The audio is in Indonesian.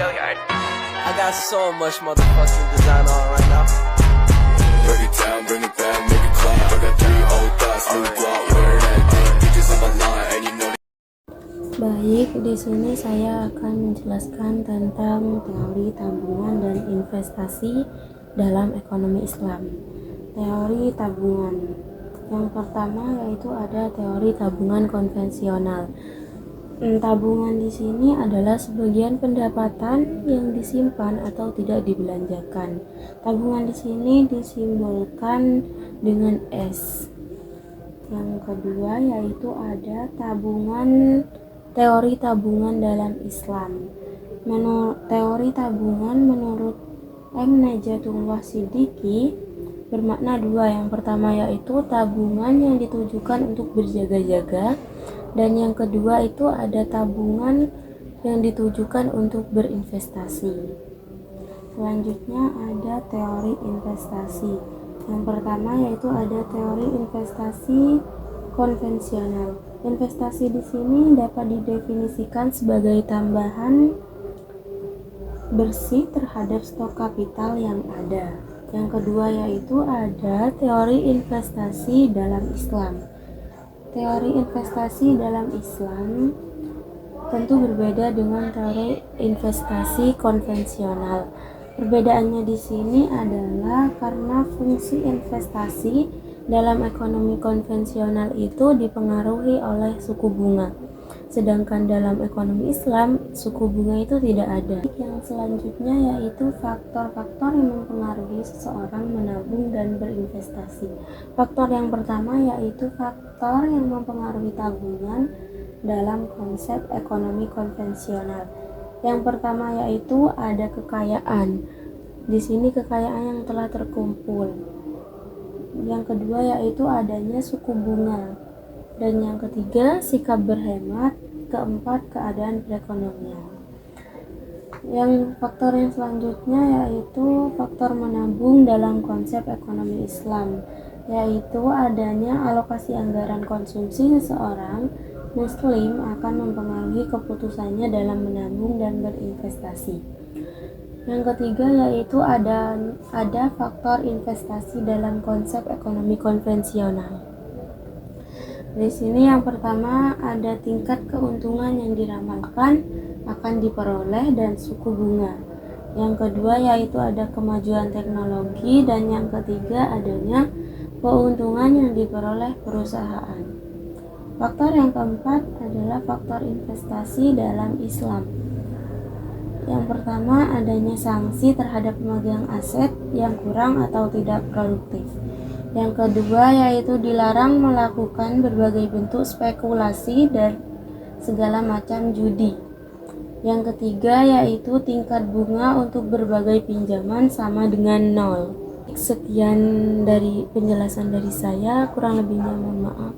I got so much motherfucking design on right now. Break it down, bring it back, make it clap. I got 3 old thoughts, new block, where that thing. Bitches on my line, and you know. Baik, di sini saya akan menjelaskan tentang teori tabungan dan investasi dalam ekonomi Islam. Teori tabungan. Yang pertama yaitu ada teori tabungan konvensional. Tabungan di sini adalah sebagian pendapatan yang disimpan atau tidak dibelanjakan. Tabungan di sini disimbolkan dengan S. Yang kedua yaitu ada teori tabungan dalam Islam. Teori tabungan menurut M. Najatullah Siddiqi bermakna dua. Yang pertama yaitu tabungan yang ditujukan untuk berjaga-jaga, dan yang kedua itu ada tabungan yang ditujukan untuk berinvestasi. Selanjutnya ada teori investasi. Yang pertama yaitu ada teori investasi konvensional. Investasi di sini dapat didefinisikan sebagai tambahan bersih terhadap stok kapital yang ada. Yang kedua yaitu ada teori investasi dalam Islam. Teori investasi dalam Islam tentu berbeda dengan teori investasi konvensional. Perbedaannya di sini adalah karena fungsi investasi dalam ekonomi konvensional itu dipengaruhi oleh suku bunga, sedangkan dalam ekonomi Islam suku bunga itu tidak ada. Yang selanjutnya yaitu faktor-faktor yang mempengaruhi seseorang menabung dan berinvestasi. Faktor yang pertama yaitu faktor yang mempengaruhi tabungan dalam konsep ekonomi konvensional. Yang pertama yaitu ada kekayaan. Di sini kekayaan yang telah terkumpul. Yang kedua yaitu adanya suku bunga. Dan yang ketiga sikap berhemat. Keempat keadaan perekonomian. Yang faktor yang selanjutnya yaitu faktor menabung dalam konsep ekonomi Islam, yaitu adanya alokasi anggaran konsumsi seseorang Muslim akan mempengaruhi keputusannya dalam menabung dan berinvestasi. Yang ketiga yaitu ada faktor investasi dalam konsep ekonomi konvensional. Di sini yang pertama ada tingkat keuntungan yang diramalkan akan diperoleh dan suku bunga. Yang kedua yaitu ada kemajuan teknologi, dan yang ketiga adanya keuntungan yang diperoleh perusahaan. Faktor yang keempat adalah faktor investasi dalam Islam. Yang pertama adanya sanksi terhadap pemegang aset yang kurang atau tidak produktif. Yang kedua yaitu dilarang melakukan berbagai bentuk spekulasi dan segala macam judi. Yang ketiga yaitu tingkat bunga untuk berbagai pinjaman sama dengan 0. Sekian dari penjelasan dari saya, kurang lebihnya mohon maaf.